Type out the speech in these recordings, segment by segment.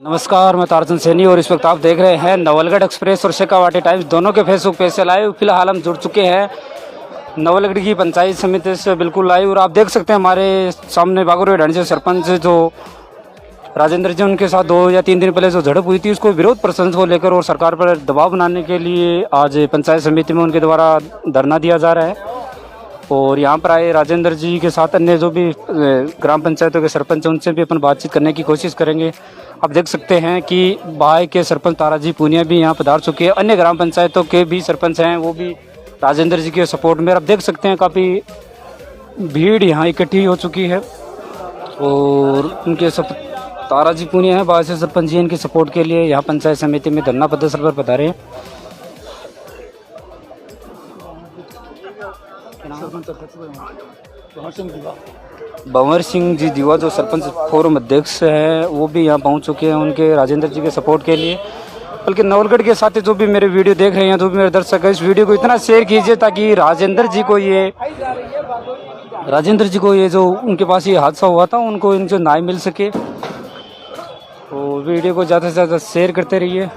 नमस्कार, मैं तारचंद सैनी और इस वक्त आप देख रहे हैं नवलगढ़ एक्सप्रेस और शेखावाटी टाइम्स दोनों के फेसबुक पेज से लाइव। फिलहाल हम जुड़ चुके हैं नवलगढ़ की पंचायत समिति से बिल्कुल लाइव और आप देख सकते हैं हमारे सामने बागोरी ढाणी से सरपंच जो राजेंद्र जी, उनके साथ 2 या 3 दिन पहले जो झड़प हुई थी उसको विरोध प्रदर्शन को लेकर और सरकार पर दबाव बनाने के लिए आज पंचायत समिति में उनके द्वारा धरना दिया जा रहा है। और यहाँ पर आए राजेंद्र जी के साथ अन्य जो भी ग्राम पंचायतों के सरपंच हैं उनसे भी अपन बातचीत करने की कोशिश करेंगे। आप देख सकते हैं कि बाय के सरपंच ताराजी पूनिया भी यहाँ पधार चुके हैं, अन्य ग्राम पंचायतों के भी सरपंच हैं वो भी राजेंद्र जी के सपोर्ट में। आप देख सकते हैं काफ़ी भीड़ यहाँ इकट्ठी हो चुकी है और उनके ताराजी पूनिया है बाय से सरपंच जी इनके सपोर्ट के लिए यहाँ पंचायत समिति में धरना प्रदर्शन पर पधारे हैं। भंवर सिंह जी दीवा जो सरपंच फोरम अध्यक्ष है वो भी यहाँ पहुँच चुके हैं उनके राजेंद्र जी के सपोर्ट के लिए। बल्कि नवलगढ़ के साथ जो भी मेरे वीडियो देख रहे हैं, जो भी मेरे दर्शक है, इस वीडियो को इतना शेयर कीजिए ताकि राजेंद्र जी को ये जो उनके पास ये हादसा हुआ था उनको इनसे न्याय मिल सके। तो वीडियो को ज़्यादा से ज़्यादा शेयर करते रहिए।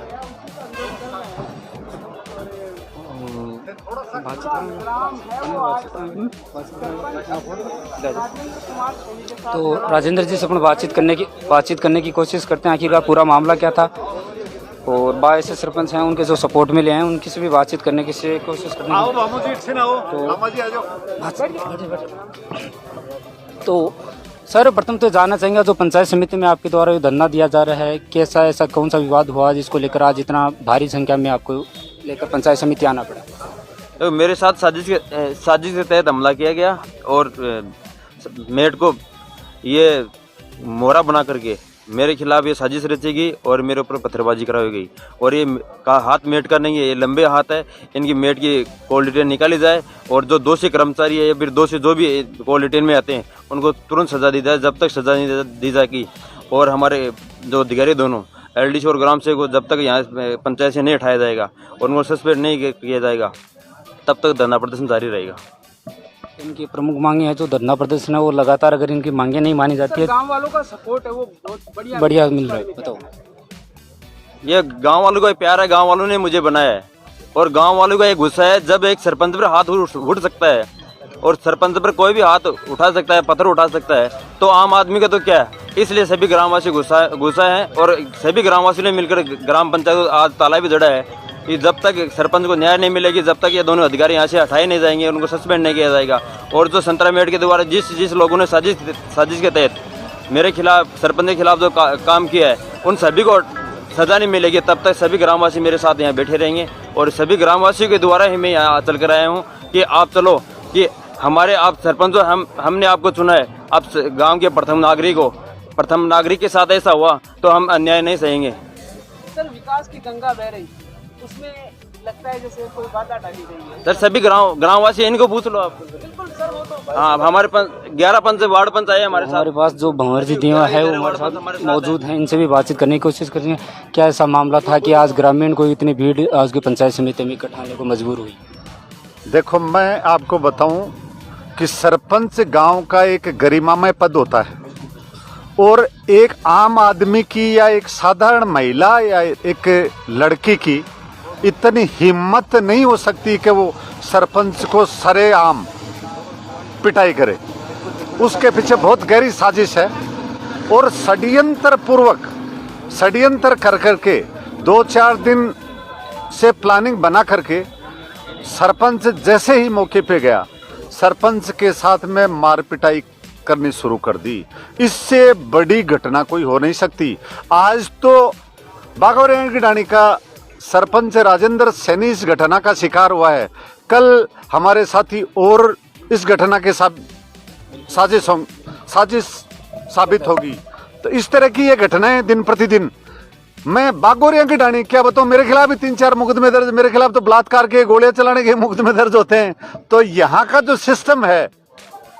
तो राजेंद्र जी से अपन बातचीत करने की कोशिश करते हैं आखिरकार पूरा मामला क्या था और बाय से सरपंच हैं उनके जो सपोर्ट में ले हैं उनकी से भी बातचीत करने की कोशिश करते हैं। तो सर, प्रथम तो जानना चाहेंगे जो पंचायत समिति में आपके द्वारा धरना दिया जा रहा है, कैसा ऐसा कौन सा विवाद हुआ जिसको लेकर आज इतना भारी संख्या में आपको लेकर पंचायत समिति आना पड़ा? तो मेरे साथ साजिश के तहत हमला किया गया और मेट को ये मोहरा बना करके मेरे खिलाफ ये साजिश रचेगी और मेरे ऊपर पत्थरबाजी कराई गई। और ये का हाथ मेट का नहीं है, ये लंबे हाथ है। इनकी मेट की कॉल डिटेल निकाली जाए और जो दोषी कर्मचारी है या फिर दोषी जो भी कॉल डिटेल में आते हैं उनको तुरंत सजा दी जाए, जब तक सजा नहीं दी जाएगी। और हमारे जो अधिकारी दोनों LDC और ग्राम सेवक को जब तक यहाँ पंचायत से नहीं हटाया जाएगा और उनको सस्पेंड नहीं किया जाएगा तब तक धरना प्रदर्शन जारी रहेगा। इनकी प्रमुख मांगे है जो धरना प्रदर्शन है वो लगातार अगर इनकी मांगे नहीं मानी जाती है, गांव वालों का सपोर्ट है वो बहुत बढ़िया मिल रहा है। बताओ, ये गांव वालों का प्यार है, गांव वालों ने मुझे बनाया है और गांव वालों का एक गुस्सा है। जब एक सरपंच पर हाथ उठ सकता है और सरपंच पर कोई भी हाथ उठा सकता है, पत्थर उठा सकता है, तो आम आदमी का तो क्या है। इसलिए सभी ग्रामवासी गुस्सा है और सभी ग्रामवासियों ने मिलकर ग्राम पंचायत आज ताला भी जड़ा है कि जब तक सरपंच को न्याय नहीं मिलेगी, जब तक ये दोनों अधिकारी यहाँ से हटाए नहीं जाएंगे, उनको सस्पेंड नहीं किया जाएगा। और जो संतरा मेट के द्वारा जिस लोगों ने साजिश के तहत मेरे खिलाफ, सरपंच के खिलाफ जो काम किया है, उन सभी को सजा नहीं मिलेगी तब तक सभी ग्रामवासी मेरे साथ यहाँ बैठे रहेंगे। और सभी ग्रामवासियों के द्वारा ही मैं यहाँ चल कर आया हूँ कि आप चलो कि आप सरपंच हो, हमने आपको चुना है, आप गाँव के प्रथम नागरिक के साथ ऐसा हुआ तो हम अन्याय नहीं सहेंगे। सर, विकास की गंगा बह रही उसमें लगता है जैसे कोई बाधा डाली गई है। सर, सभी ग्रामवासी इनको पूछ लो आप। बिल्कुल सर, वो तो हाँ, हमारे पास 11 पंच वार्ड पंच आए हमारे साथ। हमारे पास जो भंवर जी दीवा है वो हमारे साथ मौजूद हैं, इनसे भी बातचीत करने की कोशिश करेंगे। क्या ऐसा मामला था कि आज ग्रामीण को इतनी भीड़ आज की पंचायत समिति में इकट्ठा होने को मजबूर हुई? देखो, मैं आपको बताऊं कि सरपंच गांव का एक गरिमामय पद होता है और एक आम आदमी की या एक साधारण महिला या एक लड़की की इतनी हिम्मत नहीं हो सकती कि वो सरपंच को सरेआम पिटाई करे। उसके पीछे बहुत गहरी साजिश है और षड्यंत्र कर करके 2-4 दिन से प्लानिंग बना करके सरपंच जैसे ही मौके पे गया, सरपंच के साथ में मार पिटाई करनी शुरू कर दी। इससे बड़ी घटना कोई हो नहीं सकती। आज तो बागोरी ढाणी का सरपंच राजेंद्र सैनी इस घटना का शिकार हुआ है, कल हमारे साथी और इस घटना के साजिश साबित होगी। तो इस तरह की ये घटनाएं दिन प्रतिदिन, मैं बागोरी ढाणी क्या बताऊं, मेरे खिलाफ भी 3-4 मुकदमे दर्ज, मेरे खिलाफ तो बलात्कार के, गोलियां चलाने के मुकदमे दर्ज होते हैं। तो यहाँ का जो सिस्टम है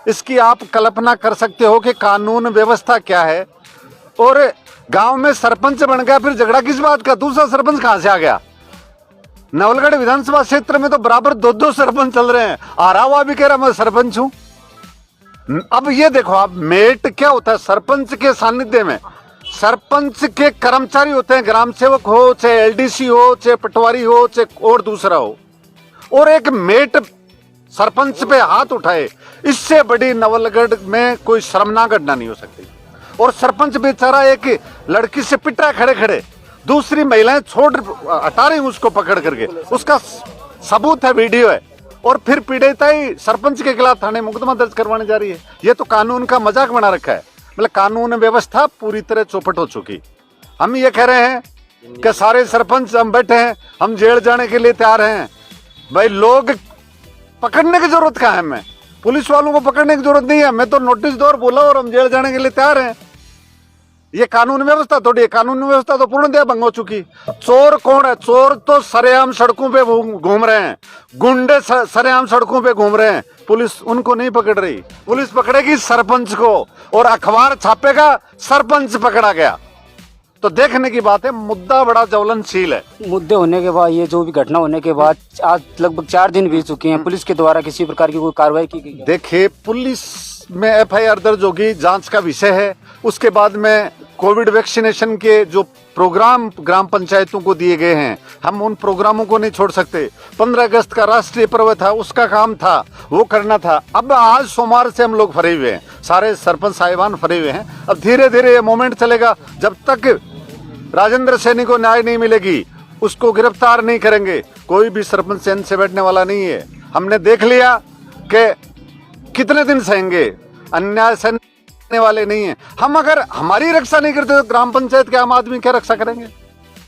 इसकी आप कल्पना कर सकते हो कि कानून व्यवस्था क्या है। और गांव में सरपंच बन गया, फिर झगड़ा किस बात का? दूसरा सरपंच कहां से आ गया? नवलगढ़ विधानसभा क्षेत्र में तो बराबर 2-2 सरपंच चल रहे हैं। आ रहा हुआ भी कह रहा मैं सरपंच हूं। अब ये देखो आप, मेट क्या होता है? सरपंच के सानिध्य में सरपंच के कर्मचारी होते हैं, ग्राम सेवक हो, चाहे एलडीसी हो, चाहे पटवारी हो, चाहे और दूसरा हो, और एक मेट सरपंच पे हाथ उठाए, इससे बड़ी नवलगढ़ में कोई शर्मनाक घटना नहीं हो सकती। और सरपंच बेचारा एक लड़की से पिट रहा खड़े खड़े, दूसरी महिलाएं छोड़ हटा रही उसको पकड़ करके, उसका सबूत है, वीडियो है, और फिर पीड़िता ही सरपंच के खिलाफ थाने मुकदमा दर्ज करवाने जा रही है। ये तो कानून का मजाक बना रखा है। मतलब कानून व्यवस्था पूरी तरह चौपट हो चुकी। हम ये कह रहे हैं कि सारे सरपंच हम बैठे हैं, हम जेल जाने के लिए तैयार हैं। भाई लोग पकड़ने की जरूरत कहाँ है? हमें पुलिस वालों को पकड़ने की जरूरत नहीं है, मैं तो नोटिस दो और बोला और हम जेल जाने के लिए तैयार हैं। ये कानून व्यवस्था थोड़ी है, कानून व्यवस्था तो पूर्णतः भंग हो चुकी। चोर कौन है? चोर तो सरेआम सड़कों पे घूम रहे हैं, गुंडे सरेआम सड़कों पे घूम रहे हैं, पुलिस उनको नहीं पकड़ रही। पुलिस पकड़ेगी सरपंच को, और अखबार छापेगा सरपंच पकड़ा गया। तो देखने की बात है, मुद्दा बड़ा ज्वलनशील है। मुद्दे होने के बाद, ये जो भी घटना होने के बाद आज लगभग 4 दिन बीत चुके हैं, पुलिस के द्वारा किसी प्रकार की कोई कार्रवाई की गई? देखिए, पुलिस में एफआईआर दर्ज होगी, जांच का विषय है। उसके बाद में कोविड वैक्सीनेशन के जो प्रोग्राम ग्राम पंचायतों को दिए गए हैं, हम उन प्रोग्रामों को नहीं छोड़ सकते। 15 अगस्त का राष्ट्रीय पर्व था, उसका काम था, वो करना था। अब आज सोमवार से हम लोग फरे हुए हैं, सारे सरपंच साहिबान फरे हुए हैं। अब धीरे धीरे ये मोमेंट चलेगा, जब तक राजेंद्र सैनी को न्याय नहीं मिलेगी, उसको गिरफ्तार नहीं करेंगे, कोई भी सरपंच चैन से बैठने वाला नहीं है। हमने देख लिया कि कितने दिन सहेंगे, अन्याय सहने वाले नहीं है हम। अगर हमारी रक्षा नहीं करते तो ग्राम पंचायत के आम आदमी क्या रक्षा करेंगे?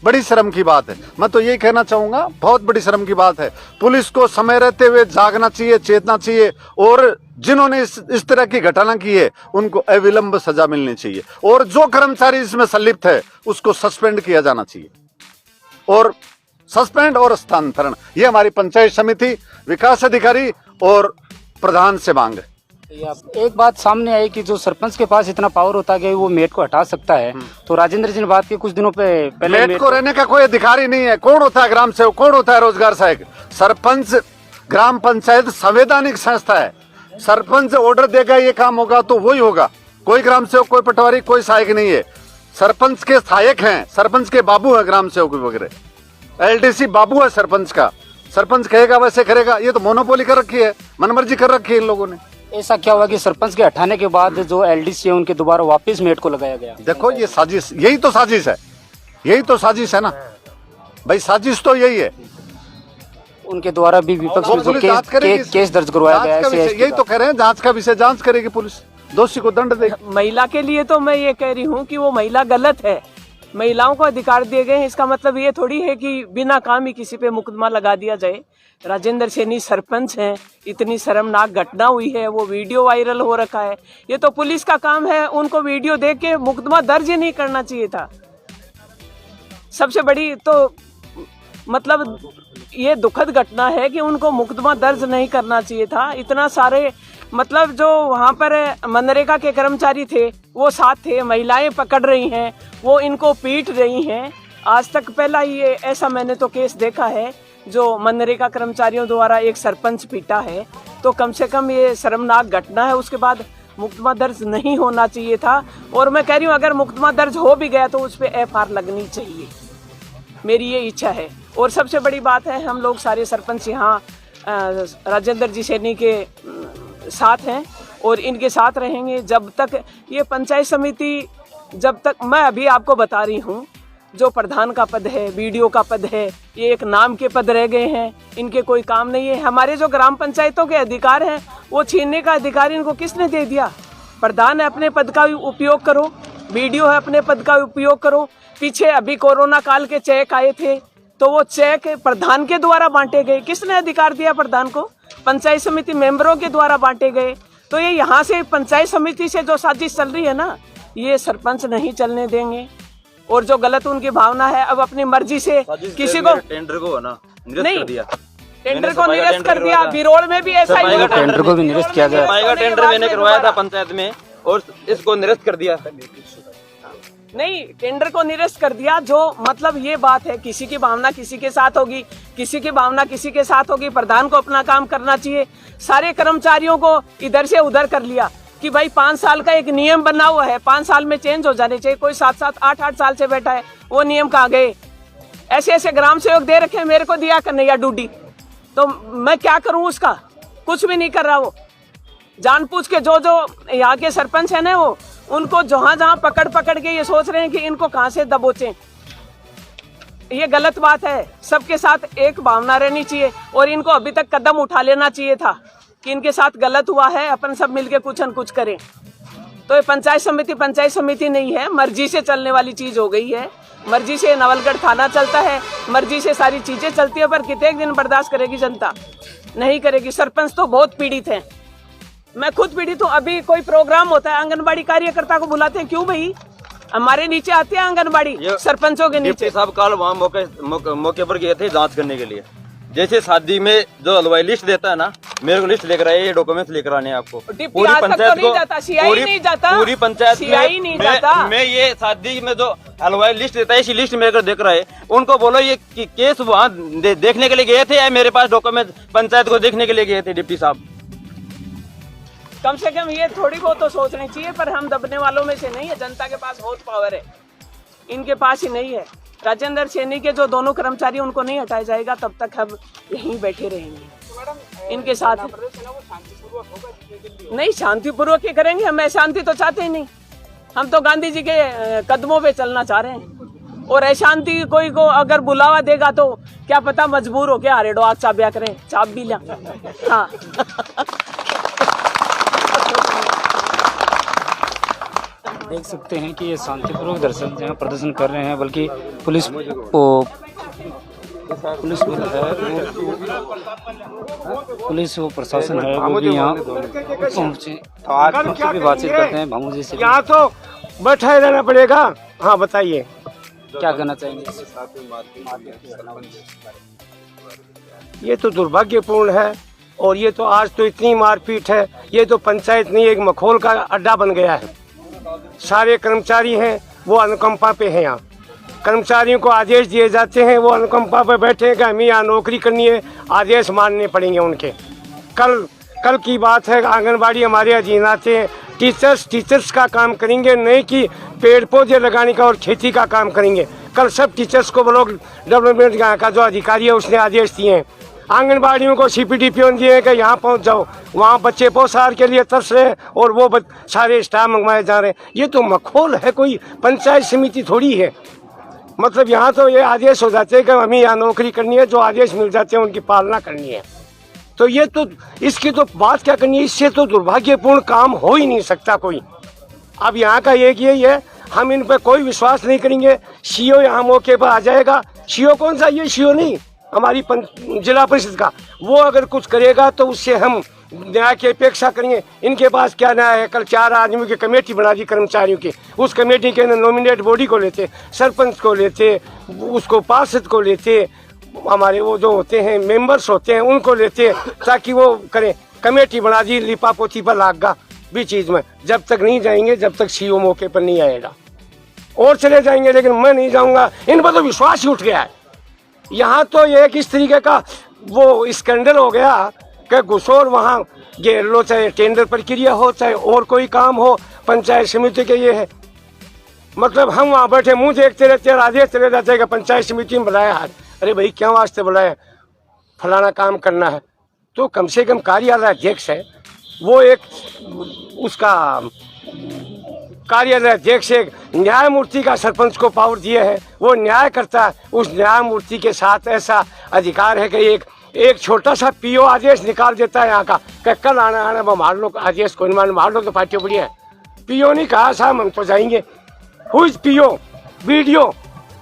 बड़ी शर्म की बात है। मैं तो यही कहना चाहूंगा, बहुत बड़ी शर्म की बात है। पुलिस को समय रहते हुए जागना चाहिए, चेतना चाहिए, और जिन्होंने इस तरह की घटना की है उनको अविलंब सजा मिलनी चाहिए, और जो कर्मचारी इसमें संलिप्त है उसको सस्पेंड किया जाना चाहिए, और सस्पेंड और स्थानांतरण, ये हमारी पंचायत समिति, विकास अधिकारी और प्रधान से मांग है। एक बात सामने आई कि जो सरपंच के पास इतना पावर होता है कि वो मेट को हटा सकता है, तो राजेंद्र जी ने बात की कुछ दिनों पहले मेट को रहने का कोई अधिकार ही नहीं है। कौन होता है ग्राम सेवक? कौन होता है रोजगार सहायक? सरपंच ग्राम पंचायत संवैधानिक संस्था है। सरपंच ऑर्डर देगा ये काम होगा तो वही होगा। कोई ग्राम सेवक, कोई पटवारी, कोई सहायक नहीं है। सरपंच के सहायक हैं, सरपंच के बाबू है ग्राम सेवक वगैरह, एलडीसी बाबू है सरपंच का। सरपंच कहेगा वैसे करेगा। ये तो मोनोपोली कर रखी है, मनमर्जी कर रखी है इन लोगों ने। ऐसा क्या हुआ कि सरपंच के हटाने के बाद जो एलडीसी है उनके दोबारा वापस मेट को लगाया गया? देखो, ये साजिश, यही तो साजिश है, यही तो साजिश है ना भाई, साजिश तो यही है। उनके द्वारा भी विपक्ष में जो केस दर्ज करवाया गया है, यही तो कह रहे हैं, जांच का विषय, जांच करेगी पुलिस, दोषी को दंड देगी। महिला के लिए तो मैं ये कह रही हूँ कि वो महिला गलत है, महिलाओं को अधिकार दिए गए हैं, इसका मतलब ये थोड़ी है कि बिना काम ही किसी पे मुकदमा लगा दिया जाए। राजेंद्र सैनी सरपंच हैं, इतनी शर्मनाक घटना हुई है, वो वीडियो वायरल हो रखा है। ये तो पुलिस का काम है, उनको वीडियो देख के मुकदमा दर्ज ही नहीं करना चाहिए था। सबसे बड़ी तो मतलब ये दुखद घटना है कि उनको मुकदमा दर्ज नहीं करना चाहिए था। इतना सारे मतलब जो वहाँ पर मनरेगा के कर्मचारी थे वो साथ थे, महिलाएं पकड़ रही हैं, वो इनको पीट रही हैं। आज तक पहला ये ऐसा मैंने तो केस देखा है जो मनरेगा कर्मचारियों द्वारा एक सरपंच पीटा है। तो कम से कम ये शर्मनाक घटना है, उसके बाद मुकदमा दर्ज नहीं होना चाहिए था। और मैं कह रही हूँ अगर मुकदमा दर्ज हो भी गया तो उस पर एफआईआर लगनी चाहिए, मेरी ये इच्छा है। और सबसे बड़ी बात है, हम लोग सारे सरपंच यहाँ राजेंद्र जी सैनी के साथ हैं और इनके साथ रहेंगे जब तक ये पंचायत समिति, जब तक मैं अभी आपको बता रही हूँ, जो प्रधान का पद है, बीडीओ का पद है, ये एक नाम के पद रह गए हैं, इनके कोई काम नहीं है। हमारे जो ग्राम पंचायतों के अधिकार हैं वो छीनने का अधिकार इनको किसने दे दिया? प्रधान है, अपने पद का उपयोग करो, बीडीओ है, अपने पद का उपयोग करो। पीछे अभी कोरोना काल के चेक आए थे तो वो चेक प्रधान के द्वारा बांटे गए। किसने अधिकार दिया प्रधान को? पंचायत समिति मेंबरों के द्वारा बांटे गए। तो ये यहाँ से पंचायत समिति से जो साजिश चल रही है ना, ये सरपंच नहीं चलने देंगे। और जो गलत उनकी भावना है, अब अपनी मर्जी से किसी को टेंडर को है ना नहीं कर दिया, टेंडर को निरस्त कर दिया। बिरोड़ में भी ऐसा ही, टेंडर को भी निरस्त किया गया। सफाई का टेंडर मैंने करवाया था पंचायत में और इसको निरस्त कर दिया। नहीं, टेंडर को निरस्त कर दिया। जो मतलब ये बात है, किसी की भावना किसी के साथ होगी, किसी की भावना किसी के साथ होगी। प्रधान को अपना काम करना चाहिए, सारे कर्मचारियों को इधर से उधर कर लिया। कि भाई 5 साल का एक नियम बना हुआ है, 5 साल में चेंज हो जाने चाहिए। कोई 7-7, 8-8 साल से बैठा है, वो नियम कहाँ गए? ऐसे ऐसे ग्राम सेवक दे रखे हैं मेरे को, दिया कन्हैया डूडी, तो मैं क्या करूं उसका? कुछ भी नहीं कर रहा वो। जानबूझ के जो यहाँ के सरपंच है ना, वो उनको जहां पकड़ के ये सोच रहे हैं कि इनको कहां से दबोचें। ये गलत बात है। सबके साथ एक भावना रहनी चाहिए और इनको अभी तक कदम उठा लेना चाहिए था कि इनके साथ गलत हुआ है, अपन सब मिलके कुछ न कुछ करें। तो ये पंचायत समिति नहीं है, मर्जी से चलने वाली चीज हो गई है। मर्जी से नवलगढ़ थाना चलता है, मर्जी से सारी चीजें चलती है, पर कितने दिन बर्दाश्त करेगी जनता? नहीं करेगी। सरपंच तो बहुत पीड़ित हैं, मैं खुद पीड़ित हूँ। अभी कोई प्रोग्राम होता है, आंगनबाड़ी कार्यकर्ता को बुलाते हैं, क्यों भाई? हमारे नीचे आते हैं आंगनबाड़ी सरपंचों के नीचे। साहब कल वहाँ मौके पर गए थे जांच करने के लिए। जैसे शादी में जो हलवाई लिस्ट देता है ना, मेरे को लिस्ट लेकर आए, ये डॉक्यूमेंट्स लेकर आने आपको। पूरी पंचायत को पूरी पंचायत में ये शादी में जो हलवाई लिस्ट देता है, इसी लिस्ट मेरे को देख रहा है। उनको बोलो ये केस वहाँ देखने के लिए गए थे या मेरे पास डॉक्यूमेंट पंचायत को देखने के लिए गए थे डिप्टी साहब? कम से कम ये थोड़ी बहुत तो सोचनी चाहिए, पर हम दबने वालों में से नहीं है। जनता के पास बहुत पावर है, इनके पास ही नहीं है। राजेंद्र सैनी के जो दोनों कर्मचारी, उनको नहीं हटाया जाएगा तब तक हम यहीं बैठे रहेंगे इनके साथ। नहीं, शांतिपूर्वक ही करेंगे हम। अशांति तो चाहते ही नहीं, हम तो गांधी जी के कदमों पे चलना चाह रहे हैं। और अशांति कोई को अगर बुलावा देगा तो क्या पता मजबूर हो के हारेडो आग चाबिया करें, चाप भी लिया। हाँ देख सकते हैं कि ये शांतिपूर्वक प्रदर्शन कर रहे हैं, बल्कि पुलिस भी है, पुलिस वो प्रशासन है वो भी यहाँ पहुँचे। तो आज भी बातचीत करते हैं भामू जी से। यहाँ तो बैठा रहना पड़ेगा। हाँ बताइए, क्या कहना चाहेंगे? ये तो दुर्भाग्यपूर्ण है, और ये तो आज तो इतनी मारपीट है, ये तो पंचायत नहीं एक मखौल का अड्डा बन गया है। सारे कर्मचारी हैं वो अनुकंपा पे हैं। यहाँ कर्मचारियों को आदेश दिए जाते हैं, वो अनुकंपा पे बैठे हैं कि हमें यहाँ नौकरी करनी है, आदेश मानने पड़ेंगे उनके। कल की बात है, आंगनबाड़ी हमारे अधीन आते हैं, टीचर्स का काम करेंगे, नहीं कि पेड़ पौधे लगाने का और खेती का काम करेंगे। कल सब टीचर्स को ब्लॉक डेवलपमेंट का जो अधिकारी है उसने आदेश दिए हैं। आंगनबाड़ियों को CPDPO दिए हैं कि यहाँ पहुँच जाओ, वहाँ बच्चे पोषाहार के लिए तरस रहे हैं और वो सारे स्टाफ मंगवाए जा रहे हैं। ये तो मखौल है, कोई पंचायत समिति थोड़ी है। मतलब यहाँ तो ये आदेश हो जाते हैं कि हमें यहाँ नौकरी करनी है, जो आदेश मिल जाते हैं उनकी पालना करनी है। तो ये तो इसकी तो बात क्या करनी है, इससे तो दुर्भाग्यपूर्ण काम हो ही नहीं सकता कोई। अब यहाँ का एक यही है, हम इन पर कोई विश्वास नहीं करेंगे। CO यहाँ मौके पर आ जाएगा। CO कौन सा? ये CO नहीं, हमारी जिला परिषद का, वो अगर कुछ करेगा तो उससे हम न्याय की अपेक्षा करेंगे। इनके पास क्या न्याय है? कल 4 आदमियों की कमेटी बना दी कर्मचारियों की, उस कमेटी के नॉमिनेट बॉडी को लेते, सरपंच को लेते, उसको पार्षद को लेते, हमारे वो जो होते हैं मेंबर्स होते हैं उनको लेते, ताकि वो करें। कमेटी बना दी, लिपा पोती पर लागा भी चीज़ में। जब तक नहीं जाएंगे, जब तक CO मौके पर नहीं आएगा, और चले जाएंगे, लेकिन मैं नहीं जाऊँगा। इन पर तो विश्वास ही उठ गया है। यहाँ तो एक इस तरीके का वो स्कैंडल हो गया कि घुसोर वहाँ ये लो, चाहे टेंडर प्रक्रिया हो, चाहे और कोई काम हो, पंचायत समिति के ये है। मतलब हम वहाँ बैठे मुँह देखते रहते हैं, आदेश चले जाते हैं कि पंचायत समिति में बुलाया है। अरे भाई क्या वास्ते बुलाया? फलाना काम करना है। तो कम से कम कार्यालय अध्यक्ष है, वो एक उसका कार्यालय अध्यक्ष एक न्यायमूर्ति का सरपंच को पावर दिए है, वो न्याय करता है। उस न्यायमूर्ति के साथ ऐसा अधिकार है कि एक छोटा सा PO आदेश निकाल देता है यहाँ का कि कल आना मार लो, आदेश कोई मार लो तो पार्टी बड़ी है। PO ने कहा साहब हम तो जाएंगे। हुई PO BDO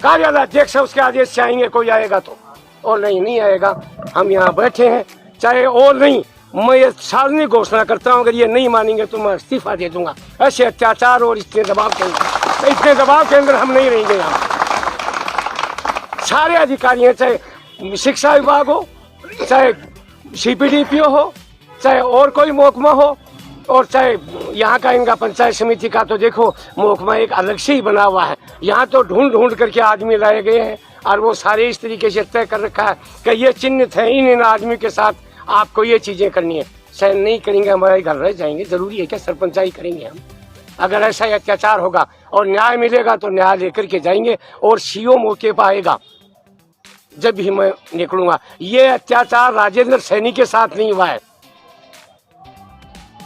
कार्यालय अध्यक्ष है, उसके आदेश से आएंगे, कोई आएगा तो, और नहीं आएगा। हम यहाँ बैठे हैं, चाहे और नहीं, मैं ये सार्वजनिक घोषणा करता हूँ, अगर ये नहीं मानेंगे तो मैं इस्तीफा दे दूंगा। ऐसे अत्याचार और इतने दबाव के अंदर हम नहीं रहेंगे। यहाँ सारे अधिकारी हैं, चाहे शिक्षा विभाग हो, चाहे CPDPO हो, चाहे और कोई महकमा हो, और चाहे यहाँ का इनका पंचायत समिति का, तो देखो महकमा एक अलग से ही बना हुआ है। यहाँ तो ढूंढ करके आदमी लाए गए हैं, और वो सारे इस तरीके से तय कर रखा है कि ये चिन्हित है, इन आदमी के साथ आपको ये चीज़ें करनी है। सहन नहीं करेंगे, हमारे घर रह जाएंगे। जरूरी है क्या सरपंचाई करेंगे हम? अगर ऐसा ही अत्याचार होगा और न्याय मिलेगा तो न्याय लेकर के जाएंगे, और सीओ मौके पर आएगा जब भी मैं निकलूंगा। ये अत्याचार राजेंद्र सैनी के साथ नहीं हुआ है,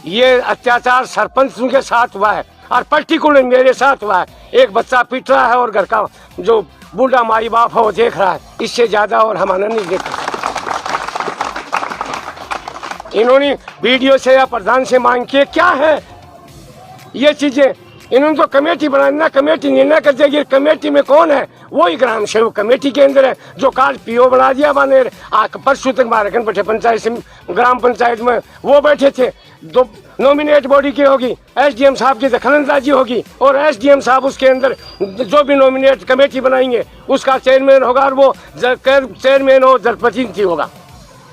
ये अत्याचार सरपंच के साथ हुआ है, और पर्टिकुलर मेरे साथ हुआ है। एक बच्चा पिट रहा है और घर का जो बूढ़ा माई बाप है वो देख रहा है, इससे ज्यादा और हमारा नहीं देख रहा। इन्होंने वीडियो से या प्रधान से मांग के क्या है ये चीजें, इन्होंने तो कमेटी बनाना, कमेटी निर्णय कर देगी। कमेटी में कौन है? वही ग्राम सेवक कमेटी के अंदर है, जो काल पीओ बना दिया माने परसों तक मारकन बैठे पंचायत ग्राम पंचायत में वो बैठे थे। दो नॉमिनेट बॉडी की होगी, एसडीएम साहब की दखलंदाजी होगी, और एसडीएम साहब उसके अंदर जो भी नॉमिनेट कमेटी बनाएंगे उसका चेयरमैन होगा, और वो चेयरमैन और जनप्रतिनिधि होगा।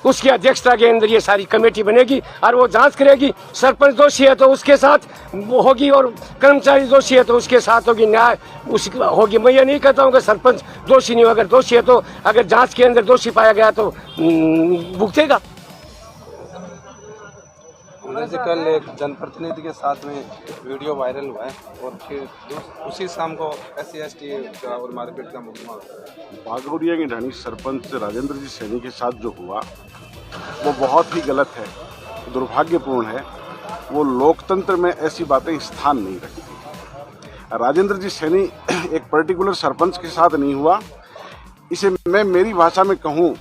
उसकी अध्यक्षता के अंदर ये सारी कमेटी बनेगी और वो जांच करेगी। सरपंच दोषी है तो उसके साथ होगी, और कर्मचारी दोषी है तो उसके साथ होगी, न्याय उसकी होगी। मैं ये नहीं कहता हूँ कि सरपंच दोषी नहीं हो, अगर दोषी है तो अगर जांच के अंदर दोषी पाया गया तो भुगतेगा। जैसे कल एक जनप्रतिनिधि के साथ में वीडियो वायरल हुआ है, और फिर उसी शाम को SC/ST और मारपीट का मुकदमा होता है। बागोरिया के ढाणी सरपंच राजेंद्र जी सैनी के साथ जो हुआ वो बहुत ही गलत है, दुर्भाग्यपूर्ण है। वो लोकतंत्र में ऐसी बातें स्थान नहीं रखती। राजेंद्र जी सैनी एक पर्टिकुलर सरपंच के साथ नहीं हुआ, इसे मैं मेरी भाषा में कहूँ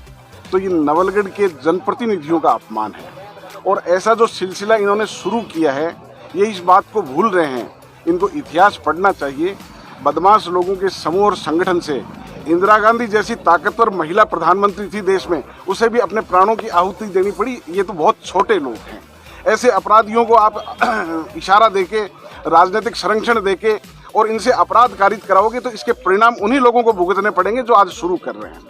तो ये नवलगढ़ के जनप्रतिनिधियों का अपमान है। और ऐसा जो सिलसिला इन्होंने शुरू किया है, ये इस बात को भूल रहे हैं। इनको इतिहास पढ़ना चाहिए। बदमाश लोगों के समूह और संगठन से इंदिरा गांधी जैसी ताकतवर महिला प्रधानमंत्री थी देश में, उसे भी अपने प्राणों की आहुति देनी पड़ी। ये तो बहुत छोटे लोग हैं। ऐसे अपराधियों को आप इशारा देके, राजनीतिक संरक्षण देके और इनसे अपराध कारित कराओगे तो इसके परिणाम उन्हीं लोगों को भुगतने पड़ेंगे जो आज शुरू कर रहे हैं।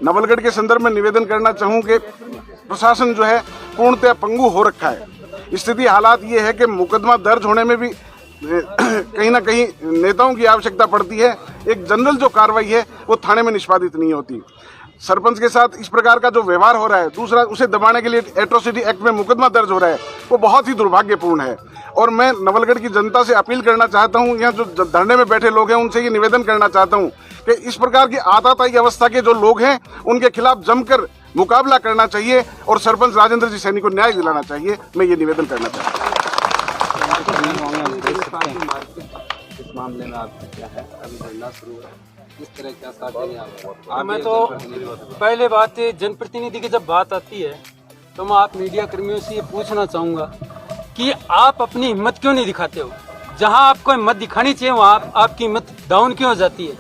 नवलगढ़ के संदर्भ में निवेदन करना चाहूँ कि प्रशासन जो है पूर्णतः पंगु हो रखा है। स्थिति हालात ये है कि मुकदमा दर्ज होने में भी कहीं ना कहीं नेताओं की आवश्यकता पड़ती है। एक जनरल जो कार्रवाई है वो थाने में निष्पादित नहीं होती। सरपंच के साथ इस प्रकार का जो व्यवहार हो रहा है, दूसरा उसे दबाने के लिए एट्रोसिटी एक्ट में मुकदमा दर्ज हो रहा है, वो बहुत ही दुर्भाग्यपूर्ण है। और मैं नवलगढ़ की जनता से अपील करना चाहता हूँ, यहाँ जो धरने में बैठे लोग हैं उनसे ये निवेदन करना चाहता हूँ कि इस प्रकार की आताताई अवस्था के जो लोग हैं उनके खिलाफ जमकर मुकाबला करना चाहिए और सरपंच राजेंद्र जी सैनी को न्याय दिलाना चाहिए। मैं ये निवेदन करना चाहता हूँ। इस मामले में आप क्या है, अभी धरना शुरू है, किस तरह क्या साथ आप? मैं तो पहले बात जनप्रतिनिधि की जब बात आती है तो मैं आप मीडिया कर्मियों से ये पूछना चाहूँगा कि आप अपनी हिम्मत क्यों नहीं दिखाते हो? जहां आपको हिम्मत दिखानी चाहिए वहाँ आपकी हिम्मत डाउन क्यों हो जाती है?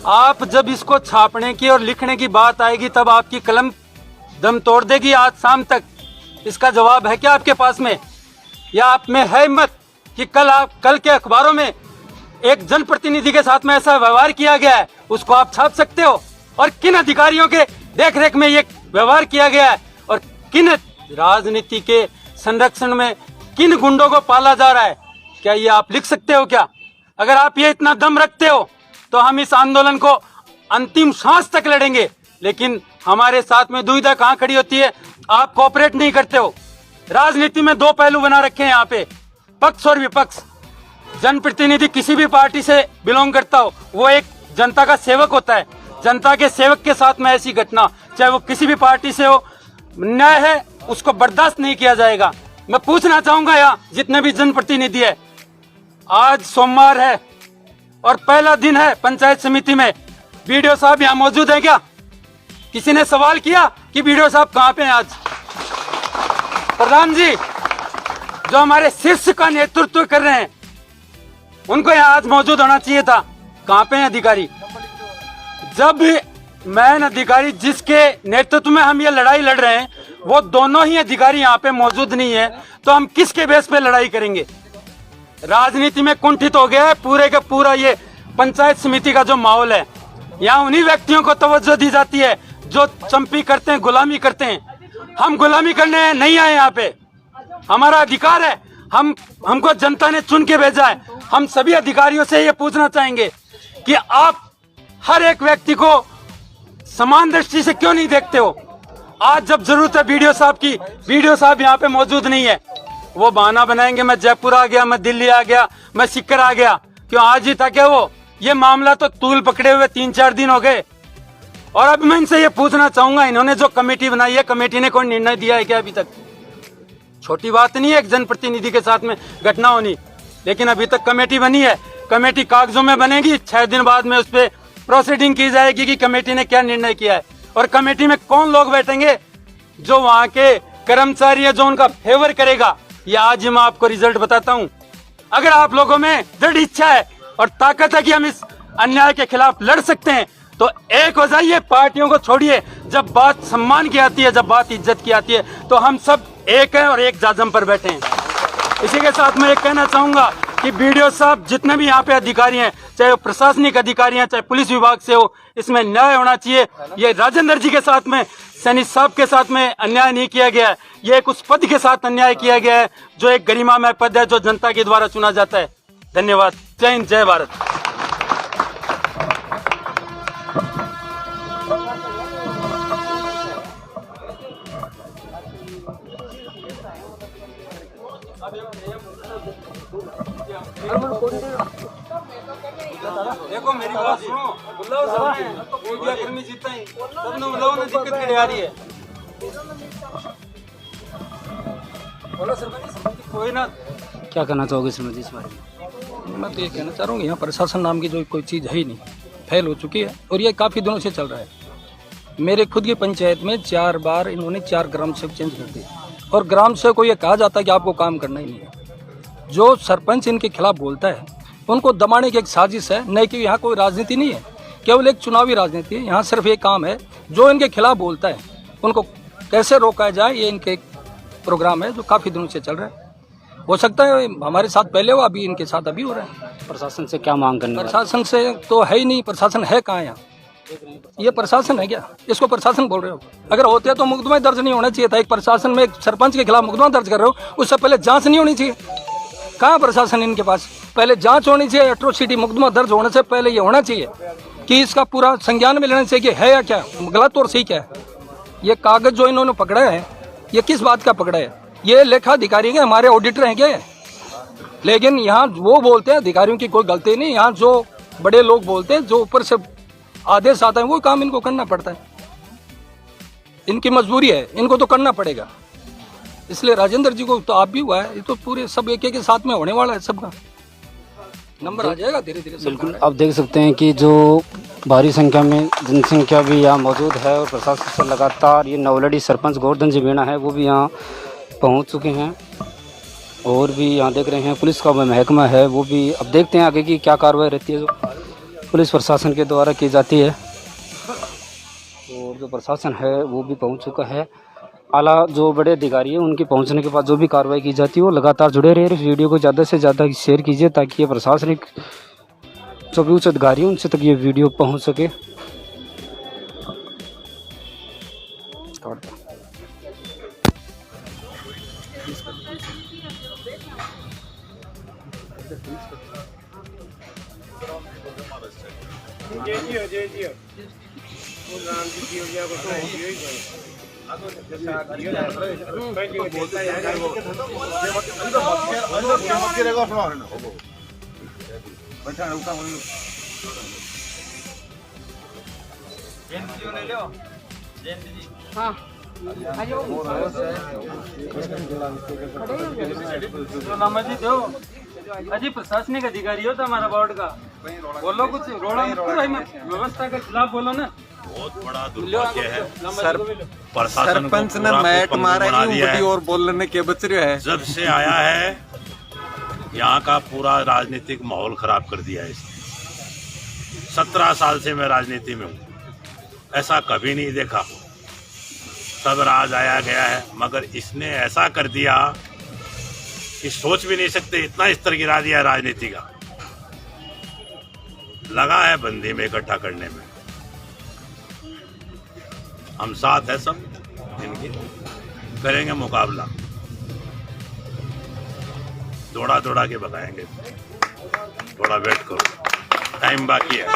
आप जब इसको छापने की और लिखने की बात आएगी तब आपकी कलम दम तोड़ देगी। आज शाम तक इसका जवाब है क्या आपके पास में, या आप में है हिम्मत कि कल के अखबारों में एक जनप्रतिनिधि के साथ में ऐसा व्यवहार किया गया है उसको आप छाप सकते हो? और किन अधिकारियों के देखरेख में ये व्यवहार किया गया है और किन राजनीति के संरक्षण में किन गुंडों को पाला जा रहा है, क्या ये आप लिख सकते हो क्या? अगर आप ये इतना दम रखते हो तो हम इस आंदोलन को अंतिम सांस तक लड़ेंगे। लेकिन हमारे साथ में दुविधा कहाँ खड़ी होती है? आप कोऑपरेट नहीं करते हो। राजनीति में दो पहलू बना रखे हैं यहाँ पे, पक्ष और विपक्ष। जनप्रतिनिधि किसी भी पार्टी से बिलोंग करता हो, वो एक जनता का सेवक होता है। जनता के सेवक के साथ में ऐसी घटना, चाहे वो किसी भी पार्टी से हो, न्याय है उसको बर्दाश्त नहीं किया जाएगा। मैं पूछना चाहूंगा यहाँ जितने भी जनप्रतिनिधि है, आज सोमवार है और पहला दिन है पंचायत समिति में, बीडीओ साहब यहाँ मौजूद है क्या? किसी ने सवाल किया कि बीडीओ साहब कहाँ पे हैं आज? प्रधान जी जो हमारे शीर्ष का नेतृत्व कर रहे हैं उनको यहाँ आज मौजूद होना चाहिए था। कहाँ पे हैं अधिकारी? जब मैन अधिकारी जिसके नेतृत्व में हम ये लड़ाई लड़ रहे हैं वो दोनों ही अधिकारी यहाँ पे मौजूद नहीं है तो हम किसके बेस पे लड़ाई करेंगे? राजनीति में कुंठित हो गया है पूरे का पूरा ये पंचायत समिति का जो माहौल है। यहाँ उन्हीं व्यक्तियों को तवज्जो दी जाती है जो चंपी करते हैं, गुलामी करते हैं। हम गुलामी करने नहीं आए यहाँ पे, हमारा अधिकार है, हमको जनता ने चुन के भेजा है। हम सभी अधिकारियों से ये पूछना चाहेंगे कि आप हर एक व्यक्ति को समान दृष्टि से क्यों नहीं देखते हो? आज जब जरूरत है बीडीओ साहब की, बीडीओ साहब यहाँ पे मौजूद नहीं है, वो बहाना बनाएंगे मैं जयपुर आ गया, मैं दिल्ली आ गया, मैं सिक्कर आ गया। क्यों आज ही था क्या वो? ये मामला तो तूल पकड़े हुए 3-4 दिन हो गए। और अब मैं इनसे ये पूछना चाहूंगा, इन्होंने जो कमेटी बनाई है, कमेटी ने कोई निर्णय दिया है क्या अभी तक? छोटी बात नहीं है एक जनप्रतिनिधि के साथ में घटना होनी, लेकिन अभी तक कमेटी बनी है। कमेटी कागजों में बनेगी, 6 दिन बाद में उस पर प्रोसीडिंग की जाएगी कि कमेटी ने क्या निर्णय किया है। और कमेटी में कौन लोग बैठेंगे? जो वहां के कर्मचारी है, जो उनका फेवर करेगा। ये आज ही मैं आपको रिजल्ट बताता हूं। अगर आप लोगों में दृढ़ इच्छा है और ताकत है कि हम इस अन्याय के खिलाफ लड़ सकते हैं, तो एक हो जाइए, पार्टियों को छोड़िए। जब बात सम्मान की आती है, जब बात इज्जत की आती है, तो हम सब एक हैं और एक जाजम पर बैठे हैं। इसी के साथ मैं एक कहना चाहूंगा कि बीडीओ साहब जितने भी यहाँ पे अधिकारी हैं, चाहे वो प्रशासनिक अधिकारी हैं, चाहे पुलिस विभाग से हो, इसमें न्याय होना चाहिए। ये राजेंद्र जी के साथ में, सैनी साहब के साथ में अन्याय नहीं किया गया है। ये एक उस पद के साथ अन्याय किया गया है जो एक गरिमामय पद है, जो जनता के द्वारा चुना जाता है। धन्यवाद। जय हिंद, जय भारत। देखो मेरी बात सुनो, बुलाओ सामने, मीडिया कर्मी जीता ही, तब न बुलाओ ना, दिक्कत की आ रही है। बोलो सरपंच, कोई ना। क्या कहना चाहोगे श्रीमती इस बारे में? मैं तो ये कहना चाह रहा हूँ, यहाँ प्रशासन नाम की जो कोई चीज़ है ही नहीं, फैल हो चुकी है और ये काफ़ी दिनों से चल रहा है। मेरे खुद की पंचायत में 4 बार इन्होंने 4 ग्राम सेवक चेंज कर दिए और ग्राम सेवक को ये कहा जाता है कि आपको काम करना ही नहीं है। जो सरपंच इनके खिलाफ बोलता है उनको दबाने की एक साजिश है, नहीं कि यहाँ कोई राजनीति नहीं है, केवल एक चुनावी राजनीति है। यहाँ सिर्फ एक काम है, जो इनके खिलाफ बोलता है उनको कैसे रोका जाए, ये इनके एक प्रोग्राम है जो काफ़ी दिनों से चल रहा है। हो सकता है हमारे साथ पहले हो, अभी इनके साथ अभी हो रहा है। प्रशासन से क्या मांग करने? प्रशासन से तो है ही नहीं, प्रशासन है कहाँ यहाँ? ये प्रशासन है क्या? इसको प्रशासन बोल रहे हो? अगर होते तो मुकदमा दर्ज नहीं होना चाहिए था। एक प्रशासन में एक सरपंच के खिलाफ मुकदमा दर्ज कर रहे हो, उससे पहले जांच नहीं होनी चाहिए? कहाँ प्रशासन इनके पास? पहले जांच होनी चाहिए। एट्रोसिटी मुकदमा दर्ज होने से पहले ये होना चाहिए कि इसका पूरा संज्ञान में लेना चाहिए कि है या क्या, गलत और सही क्या है। ये कागज जो इन्होंने पकड़ा है, ये किस बात का पकड़ा है? ये लेखाधिकारी के हमारे ऑडिटर हैं क्या? लेकिन यहाँ वो बोलते हैं अधिकारियों की कोई गलती नहीं, यहाँ जो बड़े लोग बोलते हैं, जो ऊपर से आदेश आता है वो काम इनको करना पड़ता है। इनकी मजबूरी है, इनको तो करना पड़ेगा। इसलिए राजेंद्र जी को तो आप भी हुआ है, ये तो पूरे सब एक के साथ में होने वाला है, सबका नंबर आ जाएगा धीरे धीरे। बिल्कुल, आप देख सकते हैं कि जो भारी संख्या में जनसंख्या भी यहाँ मौजूद है और प्रशासन से लगातार ये नवलड़ी सरपंच गोवर्धन जी मीणा है वो भी यहाँ पहुँच चुके हैं। और भी यहाँ देख रहे हैं पुलिस का महकमा है, वो भी अब देखते हैं आगे की क्या कार्रवाई रहती है जो पुलिस प्रशासन के द्वारा की जाती है। और जो प्रशासन है वो भी पहुँच चुका है। आला जो बड़े अधिकारी हैं उनके पहुंचने के बाद जो भी कार्रवाई की जाती है वो लगातार जुड़े रहे। इस वीडियो को ज़्यादा से ज़्यादा शेयर कीजिए ताकि ये प्रशासनिक जो भी उच्च अधिकारी हैं उनसे तक ये वीडियो पहुंच सके। अजी प्रशासनिक अधिकारी हो तो हमारा वार्ड का, बोलो कुछ रोड़ा व्यवस्था के खिलाफ बोलो ना। बहुत बड़ा दुर्भाग्य है सरपंच ने मैट मारा और बोलने के बच रहे हैं। जब से आया है यहाँ का पूरा राजनीतिक माहौल खराब कर दिया है इसने। 17 साल से मैं राजनीति में हूँ, ऐसा कभी नहीं देखा। सब राज आया गया है, मगर इसने ऐसा कर दिया कि सोच भी नहीं सकते, इतना स्तर गिरा दिया राजनीति का। लगा है बंदी में इकट्ठा करने में। हम साथ है सब, इनकी करेंगे मुकाबला, दौड़ा दौड़ा के बताएंगे। थोड़ा वेट करो, टाइम बाकी है।